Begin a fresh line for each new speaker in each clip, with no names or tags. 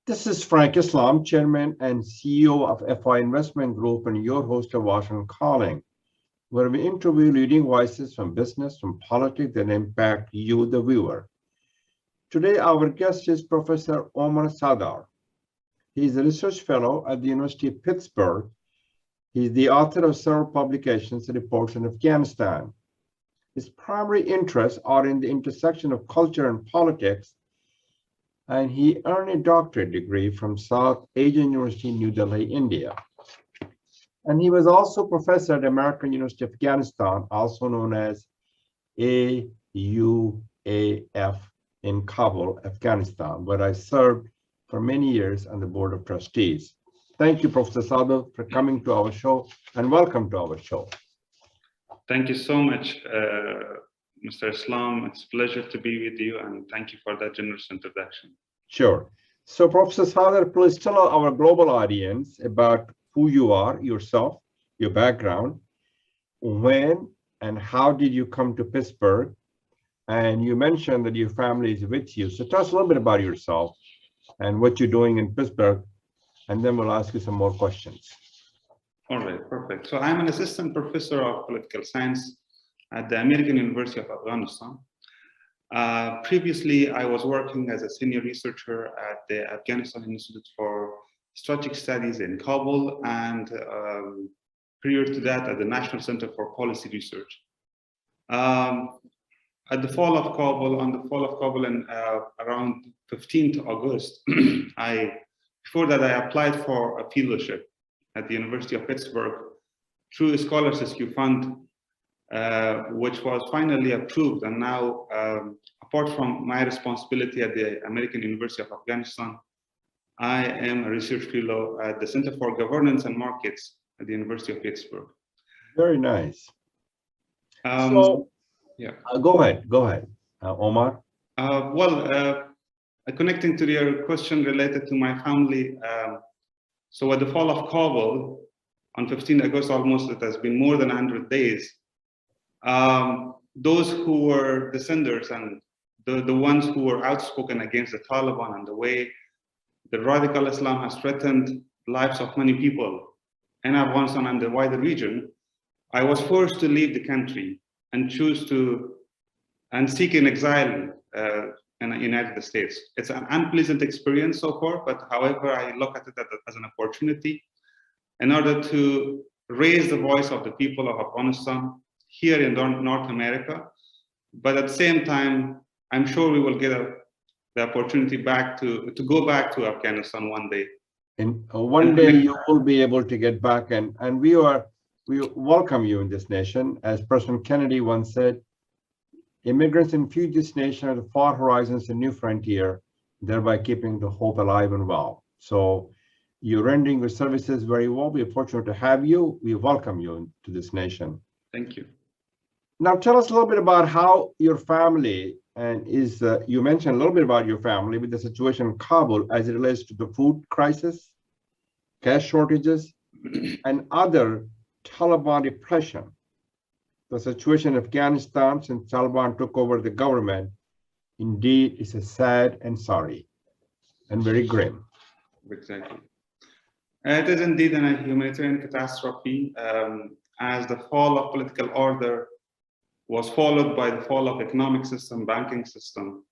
This is Frank Islam, Chairman and CEO of FI Investment Group, and your host of Washington Calling, where we interview leading voices from business, from politics that impact you, the viewer. Today, our guest is Professor Omar Sadr. He is a research fellow at the University of Pittsburgh. He is the author of several publications and reports on Afghanistan. His primary interests are in the intersection of culture and politics, and he earned a doctorate degree from South Asian University in New Delhi, India. And he was also professor at American University of Afghanistan, also known as AUAF in Kabul, Afghanistan, where I served for many years on the Board of Trustees. Thank you, Professor Sadr, for coming to our show, and welcome to our show.
Thank you so much, Mr. Islam. It's a pleasure to be with you, and thank you for that generous introduction.
Sure. So, Professor Sadr, please tell our global audience about who you are yourself, your background, when and how did you come to Pittsburgh? And you mentioned that your family is with you. So tell us a little bit about yourself and what you're doing in Pittsburgh, and then we'll ask you some more questions.
All right, perfect. So I'm an assistant professor of political science at the American University of Afghanistan. Previously, I was working as a senior researcher at the Afghanistan Institute for Strategic Studies in Kabul, and prior to that at the National Center for Policy Research. At the fall of Kabul, in around 15th August, before that I applied for a fellowship at the University of Pittsburgh through a Scholars Rescue Fund, which was finally approved. And now, apart from my responsibility at the American University of Afghanistan, I am a research fellow at the Center for Governance and Markets at the University of Pittsburgh.
Very nice.
Yeah.
Go ahead, Omar.
Connecting to your question related to my family, so at the fall of Kabul, on 15 August, almost it has been more than 100 days, those who were dissenters and the ones who were outspoken against the Taliban and the way the radical Islam has threatened lives of many people in Afghanistan and the wider region, I was forced to leave the country and choose to seek an exile in the United States. It's an unpleasant experience so far, but however, I look at it as an opportunity in order to raise the voice of the people of Afghanistan here in North America. But at the same time, I'm sure we will get the opportunity to go back to Afghanistan one day.
And one day you will be able to get back, and we welcome you in this nation. As President Kennedy once said, immigrants infuse this nation at the far horizons, a new frontier, thereby keeping the hope alive and well. So you're rendering your services very well. We're fortunate to have you. We welcome you to this nation.
Thank you.
Now tell us a little bit about how your family, and you mentioned a little bit about your family with the situation in Kabul as it relates to the food crisis, cash shortages, and other Taliban repression. The situation in Afghanistan since Taliban took over the government, indeed, is a sad and sorry and very grim.
Exactly. It is indeed a humanitarian catastrophe, as the fall of political order was followed by the fall of economic system, banking system,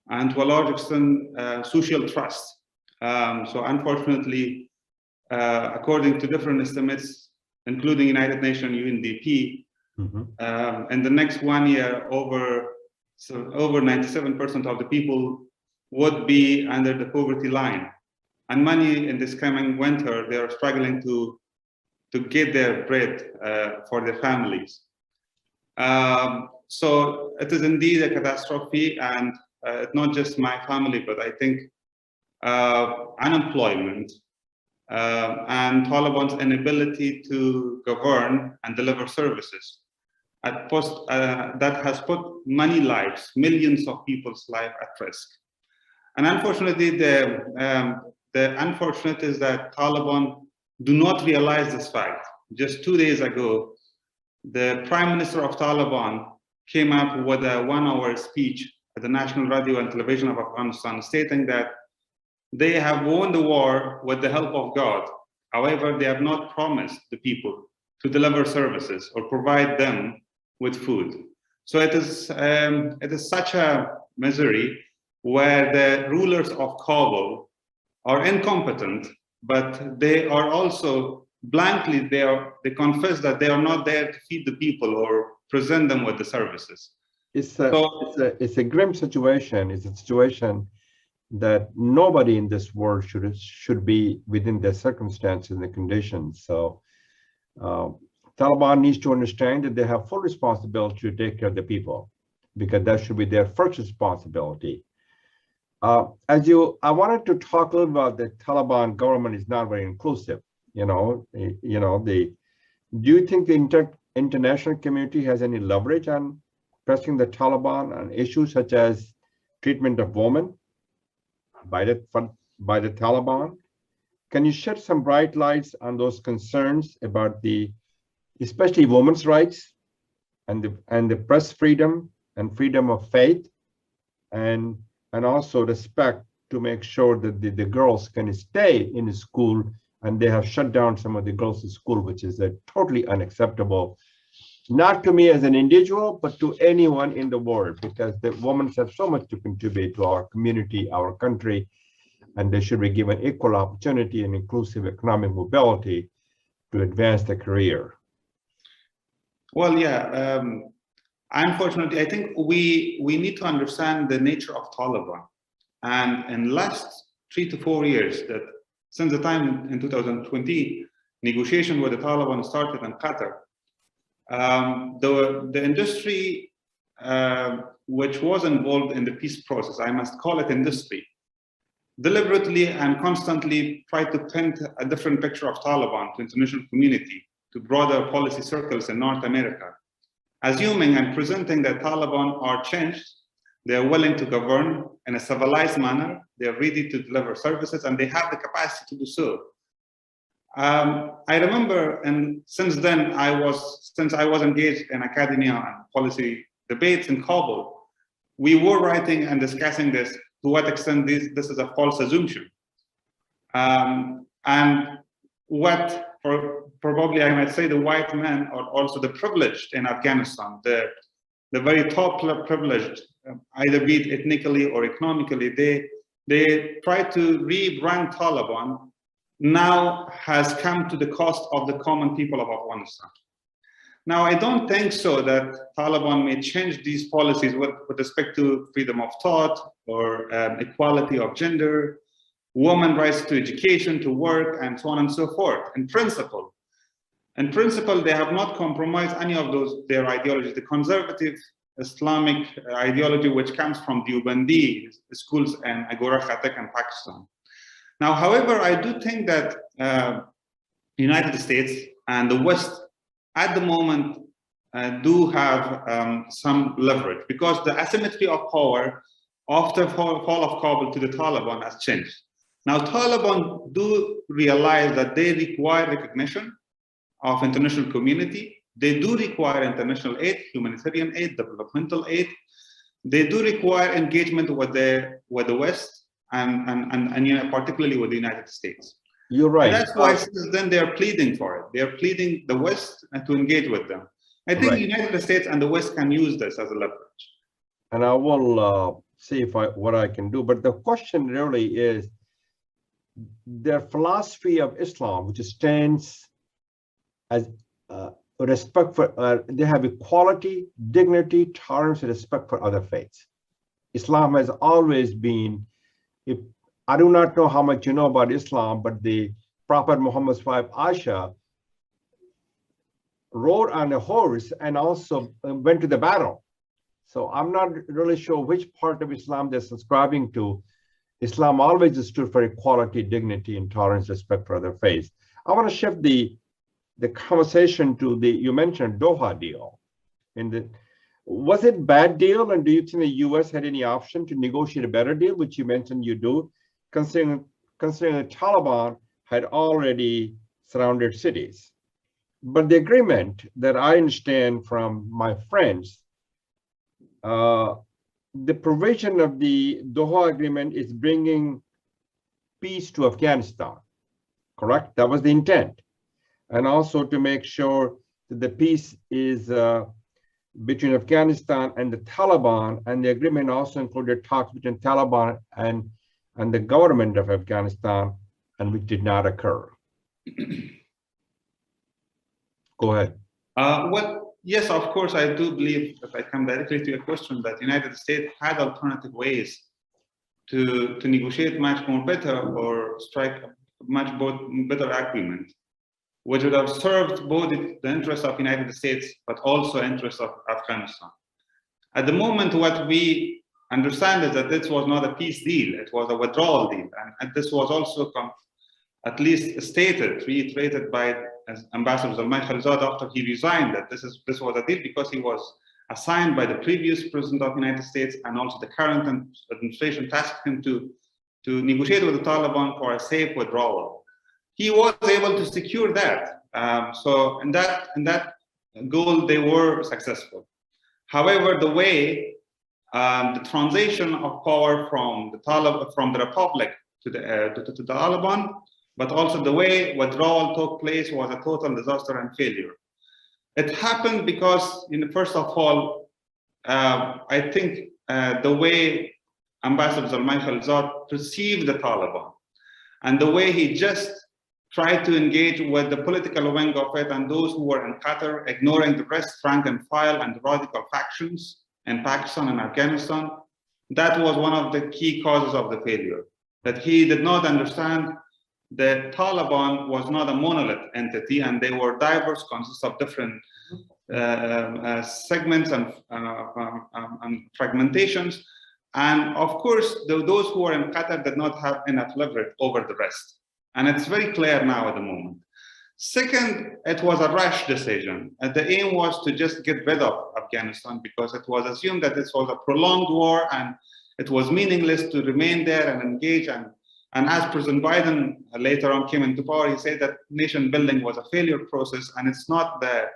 and to a large extent, social trust. So unfortunately, according to different estimates, including United Nations UNDP, in the next 1 year, over 97% of the people would be under the poverty line. And many in this coming winter, they are struggling to get their bread for their families. So it is indeed a catastrophe, and not just my family, but I think unemployment and Taliban's inability to govern and deliver services that has put many lives, millions of people's lives at risk. And unfortunately, the unfortunate is that Taliban do not realize this fact. Just 2 days ago, the Prime Minister of Taliban came up with a 1-hour speech at the National Radio and Television of Afghanistan, stating that they have won the war with the help of God. However, they have not promised the people to deliver services or provide them with food. So it is such a misery where the rulers of Kabul are incompetent, but they are also blankly, they confess that they are not there to feed the people or present them with the services.
It's a grim situation. It's a situation that nobody in this world should be within their circumstances and the conditions. So Taliban needs to understand that they have full responsibility to take care of the people, because that should be their first responsibility. I wanted to talk a little about the Taliban government is not very inclusive. Do you think the international community has any leverage on pressing the Taliban on issues such as treatment of women by the Taliban? Can you shed some bright lights on those concerns about especially women's rights and the press freedom and freedom of faith, and also respect to make sure that the girls can stay in school, and they have shut down some of the girls' school, which is totally unacceptable, not to me as an individual, but to anyone in the world, because the women have so much to contribute to our community, our country, and they should be given equal opportunity and inclusive economic mobility to advance their career.
Well, yeah. Unfortunately, I think we need to understand the nature of Taliban. And in the last 3 to 4 years, that since the time in 2020, negotiation with the Taliban started in Qatar, the industry which was involved in the peace process, I must call it industry, deliberately and constantly tried to paint a different picture of Taliban to international community, to broader policy circles in North America, assuming and presenting that Taliban are changed, they are willing to govern in a civilized manner, they are ready to deliver services, and they have the capacity to do so. I remember, and since then, since I was engaged in academia and policy debates in Kabul, we were writing and discussing this, to what extent this is a false assumption. And what, probably I might say, the white men are also the privileged in Afghanistan, the very top privileged, either be it ethnically or economically, they try to rebrand Taliban, now has come to the cost of the common people of Afghanistan. Now, I don't think so that Taliban may change these policies with respect to freedom of thought or equality of gender, women's rights to education, to work, and so on and so forth. In principle, they have not compromised any of their ideologies. The conservative Islamic ideology, which comes from Deobandi schools and Agora Khatak in Pakistan. Now, however, I do think that the United States and the West at the moment do have some leverage, because the asymmetry of power after fall of Kabul to the Taliban has changed. Now, Taliban do realize that they require recognition of international community. They do require international aid, humanitarian aid, developmental aid. They do require engagement with the West and particularly with the United States.
You're right.
And that's why since then they are pleading for it. They are pleading the West to engage with them. I think the United States and the West can use this as a leverage.
And I will see what I can do. But the question really is their philosophy of Islam, which stands as respect for, they have equality, dignity, tolerance, and respect for other faiths. Islam has always been, I do not know how much you know about Islam, but the Prophet Muhammad's wife Aisha rode on a horse and also went to the battle. So I'm not really sure which part of Islam they're subscribing to. Islam always stood for equality, dignity, and tolerance, respect for other faiths. I want to shift the conversation to you mentioned Doha deal. Was it a bad deal? And do you think the US had any option to negotiate a better deal, which you mentioned you do, considering the Taliban had already surrounded cities? But the agreement that I understand from my friends, the provision of the Doha agreement is bringing peace to Afghanistan, correct? That was the intent. And also to make sure that the peace is between Afghanistan and the Taliban, and the agreement also included talks between Taliban and the government of Afghanistan, and which did not occur. Go ahead.
Well, yes, of course, I do believe, if I come directly to your question, that the United States had alternative ways to negotiate much more better or strike a much better agreement, which would have served both the interests of the United States, but also interests of Afghanistan. At the moment, what we understand is that this was not a peace deal, it was a withdrawal deal. And this was also at least stated, reiterated by Ambassador Zalmay Khalilzad after he resigned, that this was a deal because he was assigned by the previous president of the United States, and also the current administration tasked him to negotiate with the Taliban for a safe withdrawal. He was able to secure that. So in that goal, they were successful. However, the way the transition of power from the republic to the Taliban, but also the way withdrawal took place, was a total disaster and failure. It happened because, first of all, I think the way Ambassador Zalmay Khalilzad perceived the Taliban, and the way he just tried to engage with the political wing of it and those who were in Qatar, ignoring the rest, rank and file, and the radical factions in Pakistan and Afghanistan, that was one of the key causes of the failure. That he did not understand that Taliban was not a monolith entity, and they were diverse, consists of different segments and fragmentations. And of course, those who were in Qatar did not have enough leverage over the rest. And it's very clear now at the moment. Second, it was a rash decision. The aim was to just get rid of Afghanistan because it was assumed that this was a prolonged war and it was meaningless to remain there and engage. And as President Biden later on came into power, he said that nation building was a failure process, and it's not the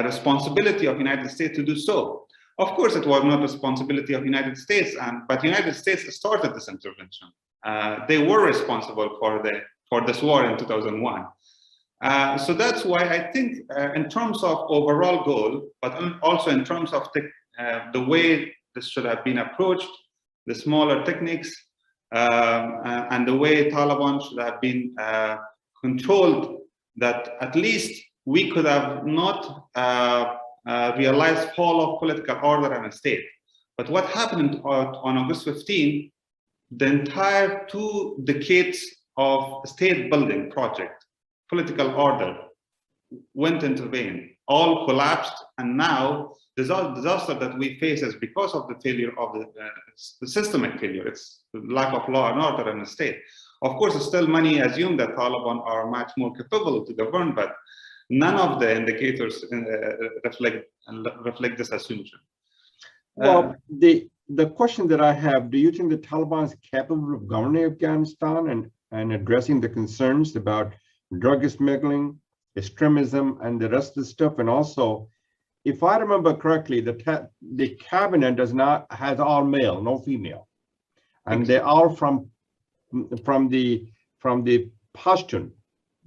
responsibility of the United States to do so. Of course, it was not the responsibility of the United States, but the United States started this intervention. They were responsible for this war in 2001. So that's why I think in terms of overall goal, but also in terms of the way this should have been approached, the smaller techniques, and the way Taliban should have been controlled, that at least we could have not realized fall of political order and a state. But what happened on August 15, the entire 2 decades of state building project, political order, went into vain, all collapsed, and now the disaster that we face is because of the failure of the systemic failure. It's the lack of law and order in the state. Of course, still many assume that Taliban are much more capable to govern, but none of the indicators reflect this assumption.
Well, the question that I have, do you think the Taliban is capable of governing Afghanistan and addressing the concerns about drug smuggling, extremism, and the rest of the stuff? And also, if I remember correctly, the cabinet has all male, no female, and they are from the Pashtun.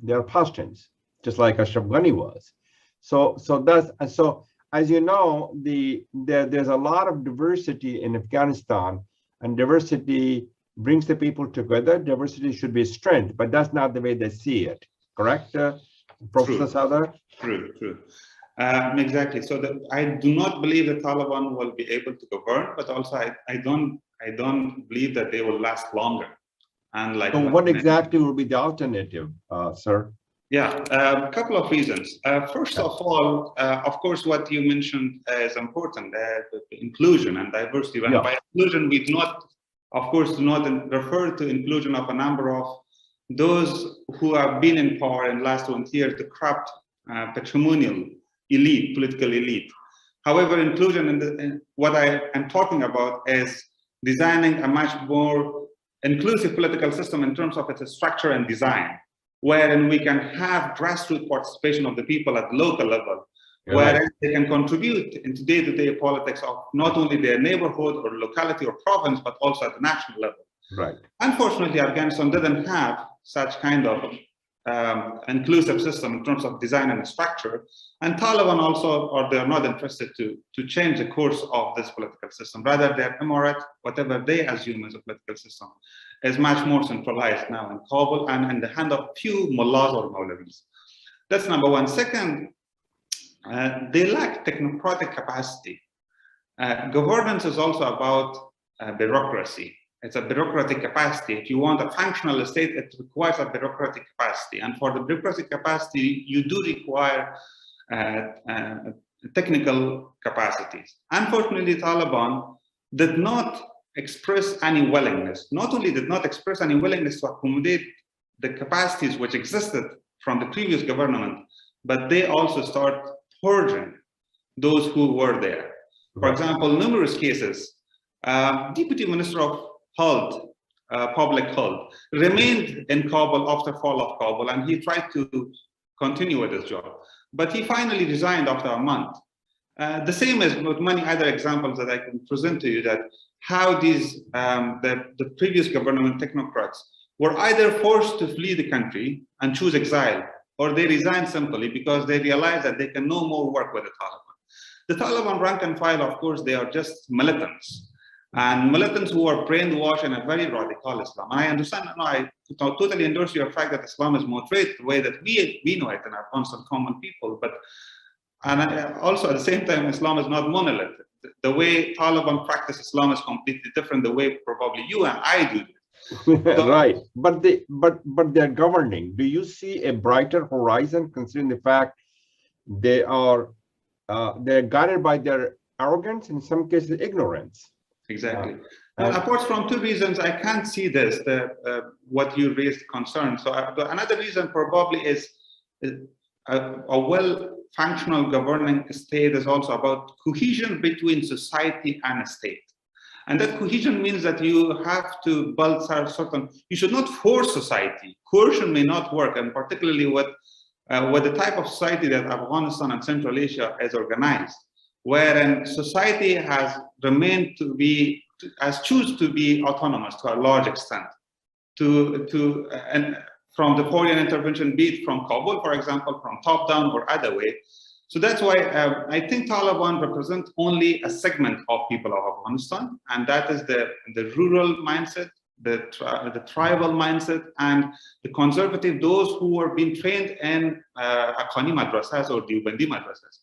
They're Pashtuns, just like Ashraf Ghani was. So as you know, there's a lot of diversity in Afghanistan, and diversity brings the people together. Diversity should be a strength, but that's not the way they see it. Correct, Professor Sadr?
True. Exactly. So I do not believe the Taliban will be able to govern, but also I don't believe that they will last longer. And
so what exactly will be the alternative, sir?
Yeah, a couple of reasons. First of all, of course, what you mentioned is important, inclusion and diversity. And by inclusion, we do not, of course, do not refer to inclusion of a number of those who have been in power in the last 20 years, the corrupt patrimonial elite, political elite. However, inclusion in what I am talking about is designing a much more inclusive political system in terms of its structure and design, wherein we can have grassroots participation of the people at the local level, wherein they can contribute into day-to-day politics of not only their neighborhood or locality or province, but also at the national level.
Right.
Unfortunately, Afghanistan didn't have such kind of inclusive system in terms of design and structure, and Taliban also, or they're not interested to change the course of this political system. Rather, their emirate, whatever they assume as a political system, is much more centralized now in Kabul and in the hand of few mullahs or maulavis. That's number one. Second, they lack technocratic capacity. Governance is also about bureaucracy. It's a bureaucratic capacity. If you want a functional state, it requires a bureaucratic capacity. And for the bureaucratic capacity, you do require technical capacities. Unfortunately, Taliban did not express any willingness. Not only did not express any willingness to accommodate the capacities which existed from the previous government, but they also start purging those who were there. For example, numerous cases, Deputy Minister of Health, Public Health, remained in Kabul after fall of Kabul, and he tried to continue with his job. But he finally resigned after a month. The same as with many other examples that I can present to you, that how these, the previous government technocrats were either forced to flee the country and choose exile, or they resigned simply because they realized that they can no more work with the Taliban. The Taliban rank and file, of course, they are just militants. And militants who are brainwashed in a very radical Islam. And I understand, no, I totally endorse your fact that Islam is moderate the way that we know it in our constant common people. But also at the same time, Islam is not monolith. The way Taliban practice Islam is completely different the way probably you and I do. So,
right, but they're governing. Do you see a brighter horizon considering the fact they are they're guided by their arrogance, in some cases ignorance?
Exactly. Apart from two reasons, I can't see this, what you raised concern. So another reason probably is a well-functional governing state is also about cohesion between society and a state. And that cohesion means that you have to build certain, you should not force society. Coercion may not work, and particularly with the type of society that Afghanistan and Central Asia is organized, wherein society has remained to be, has choose to be autonomous to a large extent, and from the foreign intervention, be it from Kabul, for example, from top down or other way. So that's why I think Taliban represent only a segment of people of Afghanistan, and that is the rural mindset, the tribal mindset, and the conservative, those who are being trained in Haqqani madrasas or Deobandi madrasas.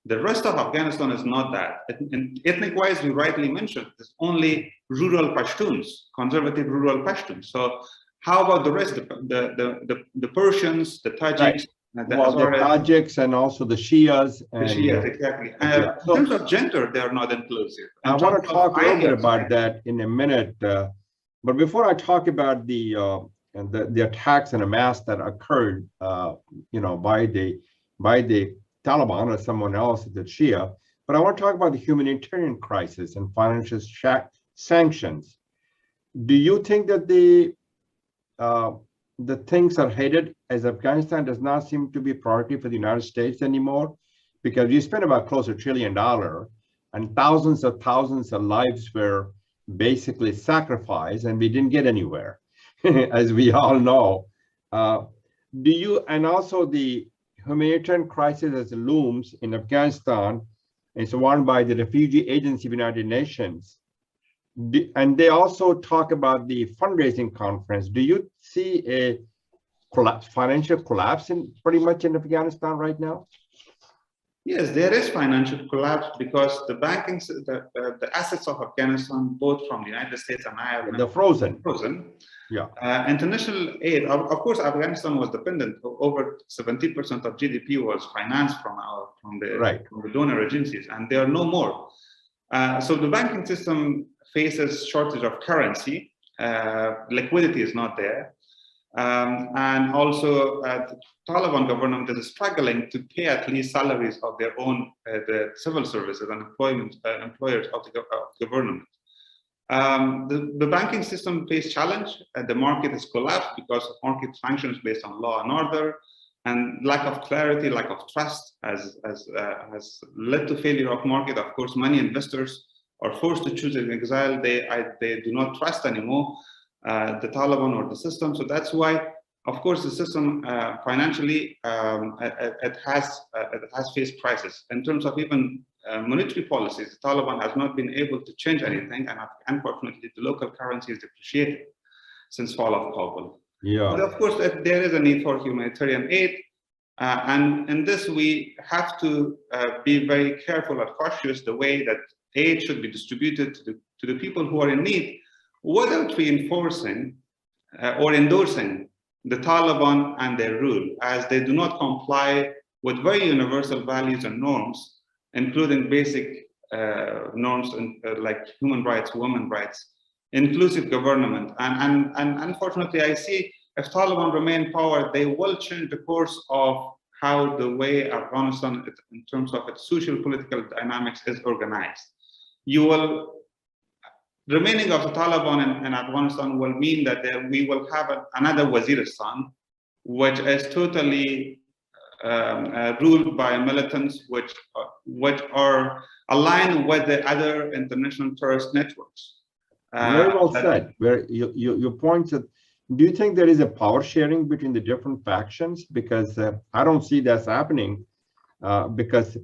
The rest of Afghanistan is not that. And ethnic-wise, you rightly mentioned, it's only rural Pashtuns, conservative rural Pashtuns. So how about the rest, the Persians, the Tajiks,
right.
the
Tajiks and also the Shias. And,
the Shias, exactly. In terms of gender, they are not inclusive.
I want to talk a little bit about that in a minute. But before I talk about the attacks and the mass that occurred, by the Taliban or someone else, the Shia, but I want to talk about the humanitarian crisis and financial sanctions. Do you think that the things are headed, as Afghanistan does not seem to be a priority for the United States anymore? Because you spent about close to $1 trillion and thousands of lives were basically sacrificed and we didn't get anywhere, as we all know. And also the humanitarian crisis as it looms in Afghanistan is run by the Refugee Agency of the United Nations. And they also talk about the fundraising conference. Do you see a financial collapse pretty much in Afghanistan right now?
Yes, there is financial collapse because the banking, the assets of Afghanistan, both from the United States and Ireland,
they're frozen.
Yeah. International aid, of course, Afghanistan was dependent. Over 70% of GDP was financed from the donor agencies, and there are no more. So the banking system faces shortage of currency. Liquidity is not there. And also the Taliban government is struggling to pay at least salaries of their own, the civil services and employers of the government. The banking system faces challenge. The market is collapsed because of market functions based on law and order, and lack of clarity, lack of trust has led to failure of market. Of course, many investors are forced to choose an exile. They do not trust anymore. the Taliban or the system. So that's why, of course, the system financially it has faced crisis in terms of even monetary policies. The Taliban has not been able to change anything, and unfortunately, the local currency is depreciated since fall of Kabul.
Yeah.
But of course, there is a need for humanitarian aid, and in this we have to be very careful and cautious the way that aid should be distributed to the people who are in need, without reinforcing or endorsing the Taliban and their rule, as they do not comply with very universal values and norms, including basic norms like human rights, women's rights, inclusive government. And unfortunately, I see if Taliban remain in power, they will change the course of how the way Afghanistan, in terms of its social political dynamics, is organized. Remaining of the Taliban in Afghanistan will mean that we will have another Waziristan, which is totally ruled by militants which are aligned with the other international terrorist networks.
Very well said. Where you pointed, do you think there is a power sharing between the different factions? Because I don't see that's happening, because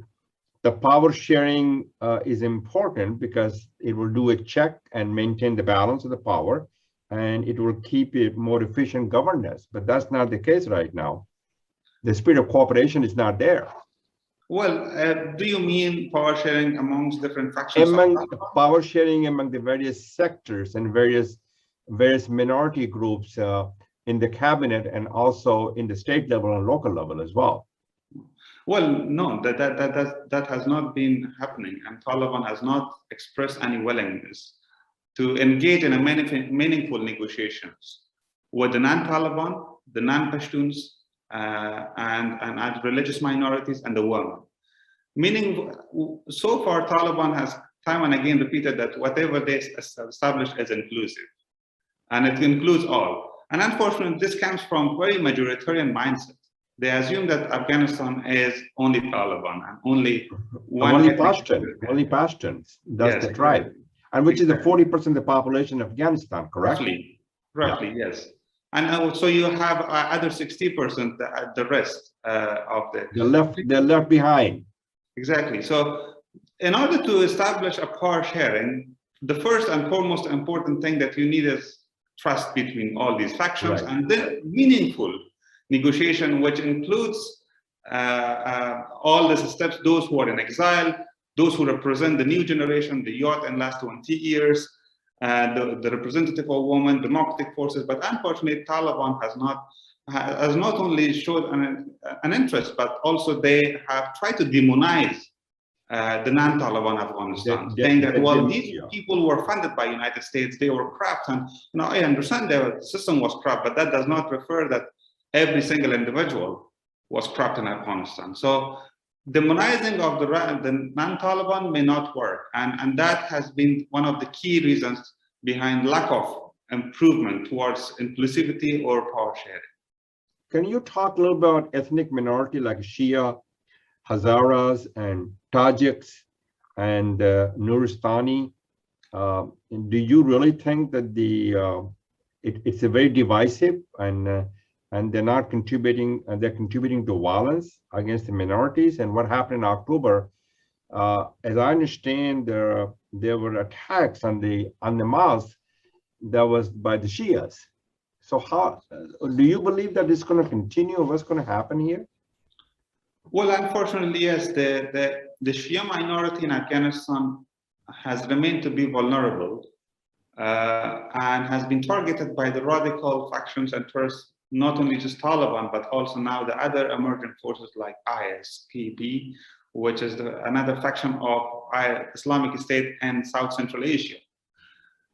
the power sharing is important, because it will do a check and maintain the balance of the power, and it will keep it more efficient governance. But that's not the case right now. The spirit of cooperation is not there.
Well, do you mean power sharing amongst different factions?
Power sharing among the various sectors and various minority groups in the cabinet, and also in the state level and local level as well.
Well, no, that has not been happening, and Taliban has not expressed any willingness to engage in a meaningful negotiations with the non-Taliban, the non-Pashtuns, and religious minorities and the women. Meaning, so far, Taliban has time and again repeated that whatever they establish is inclusive, and it includes all. And unfortunately, this comes from very majoritarian mindset. They assume that Afghanistan is only Taliban and only
Pashtuns. That's the tribe, and which is the 40% of the population of Afghanistan, correct?
Roughly, yes. And also you have other 60%, the rest of
they're left behind.
Exactly. So in order to establish a power sharing, the first and foremost important thing that you need is trust between all these factions, right, and then meaningful negotiation, which includes all the steps, those who are in exile, those who represent the new generation, the youth in last 20 years, the representative of women, democratic forces. But unfortunately, Taliban has not only showed an interest, but also they have tried to demonize the non-Taliban Afghanistan, saying that, well, these people were funded by United States, they were corrupt. And I understand the system was corrupt, but that does not refer that every single individual was corrupt in Afghanistan. So demonizing of the non-Taliban may not work. And that has been one of the key reasons behind lack of improvement towards inclusivity or power sharing.
Can you talk a little about ethnic minority like Shia, Hazaras, and Tajiks, and Nuristani? Do you really think that it's a very divisive, and they're not contributing, they're contributing to violence against the minorities? And what happened in October, as I understand, there were attacks on the mosque that was by the Shias. So how do you believe that it's going to continue? What's going to happen here?
Well, unfortunately, yes, the Shia minority in Afghanistan has remained to be vulnerable and has been targeted by the radical factions and terrorists, not only just Taliban, but also now the other emerging forces like ISKP, which is another faction of Islamic State in South Central Asia.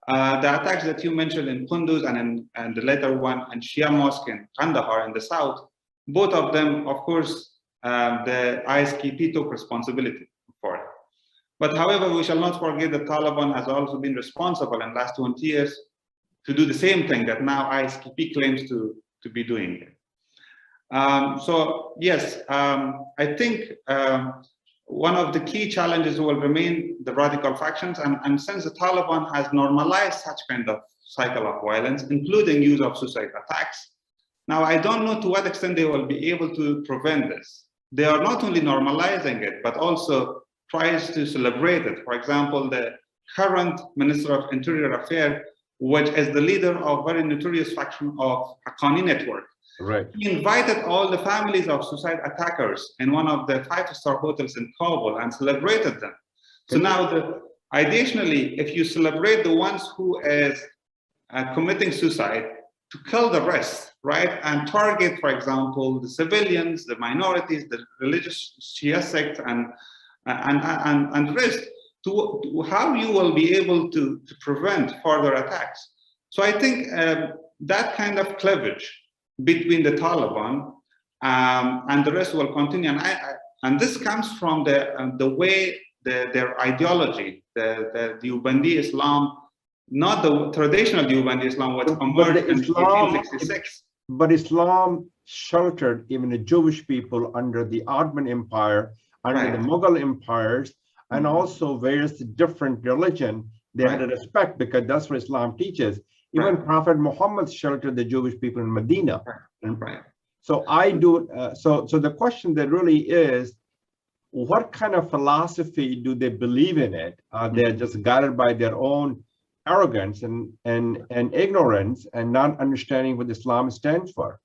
The attacks that you mentioned in Kunduz and the later one in Shia Mosque in Kandahar in the south, both of them, of course, the ISKP took responsibility for it. But however, we shall not forget that Taliban has also been responsible in the last 20 years to do the same thing that now ISKP claims to be doing it. So yes, I think one of the key challenges will remain the radical factions, and since the Taliban has normalized such kind of cycle of violence, including use of suicide attacks. Now, I don't know to what extent they will be able to prevent this. They are not only normalizing it, but also tries to celebrate it. For example, the current Minister of Interior Affairs, which is the leader of a very notorious faction of Haqqani network.
Right.
He invited all the families of suicide attackers in one of the 5-star hotels in Kabul and celebrated them. So now, additionally, if you celebrate the ones who is committing suicide, to kill the rest, right? And target, for example, the civilians, the minorities, the religious Shia sect, and the rest, to how you will be able to prevent further attacks. So I think that kind of cleavage between the Taliban and the rest will continue. And this comes from the way their ideology, the Deobandi Islam, not the traditional Deobandi Islam, which emerged in 1866.
But Islam sheltered even the Jewish people under the Ottoman Empire, under the Mughal empires, and also various different religion. They had a respect because that's what Islam teaches. Even Prophet Muhammad sheltered the Jewish people in Medina. So I do. So the question that really is, what kind of philosophy do they believe in it? They're just guided by their own arrogance and ignorance and not understanding what Islam stands for.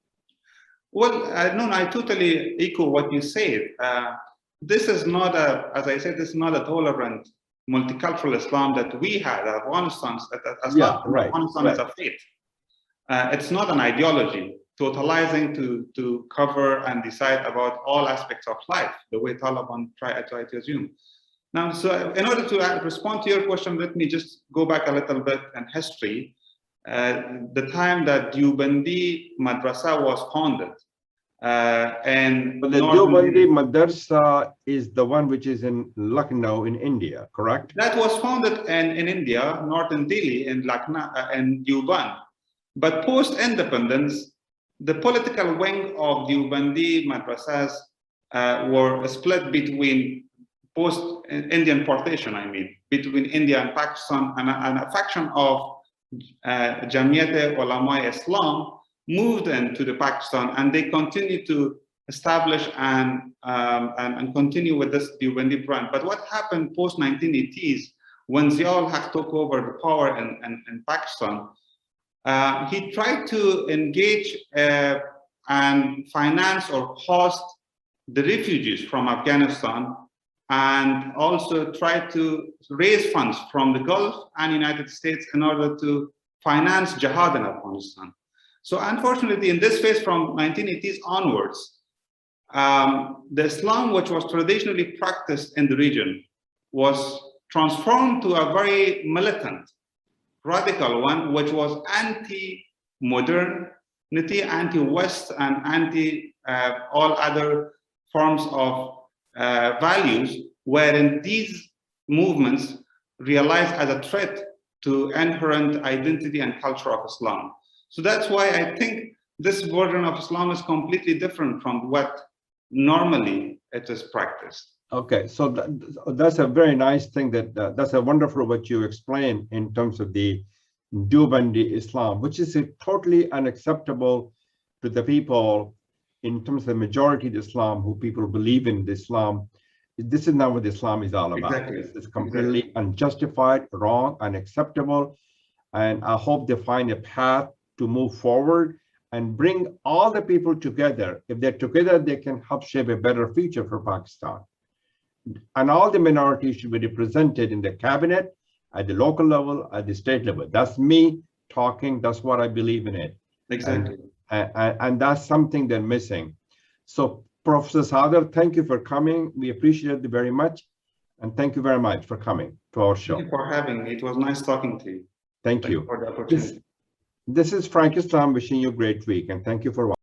Well, no, I totally echo what you said. This is not as I said, this is not a tolerant multicultural Islam that we had. Afghanistan is a faith. It's not an ideology, totalizing to cover and decide about all aspects of life, the way Taliban try to assume. Now, so in order to respond to your question, let me just go back a little bit in history. The time that Deobandi Madrasa was founded.
But the Deobandi Madrasa is the one which is in Lucknow in India, correct?
That was founded in India, northern Delhi, in Lucknow, in Deoband. But post-independence, the political wing of Deobandi Madrasas were split between post-Indian partition, between India and Pakistan, and a faction of Jamiyat Ulama Islam moved into the Pakistan, and they continue to establish and continue with this Deobandi brand. But what happened post-1980s, when Ziaul Haq took over the power in Pakistan, he tried to engage and finance or host the refugees from Afghanistan, and also tried to raise funds from the Gulf and United States in order to finance jihad in Afghanistan. So unfortunately, in this phase from 1980s onwards, the Islam which was traditionally practiced in the region was transformed to a very militant, radical one, which was anti-modernity, anti-West, and anti all other forms of values, wherein these movements realized as a threat to inherent identity and culture of Islam. So that's why I think this version of Islam is completely different from what normally it is practiced.
Okay, so that's a very nice thing. That's a wonderful what you explained in terms of the Deobandi Islam, which is totally unacceptable to the people in terms of the majority of Islam, who people believe in Islam. This is not what Islam is all about.
Exactly.
It's completely unjustified, wrong, unacceptable. And I hope they find a path to move forward and bring all the people together. If they're together, they can help shape a better future for Pakistan. And all the minorities should be represented in the cabinet, at the local level, at the state level. That's me talking. That's what I believe in it.
Exactly.
And that's something they're missing. So Professor Sadr, thank you for coming. We appreciate it very much. And thank you very much for coming to our show.
Thank you for having me. It was nice talking to you.
Thank you.
For the opportunity.
This is Frank Islam wishing you a great week, and thank you for watching.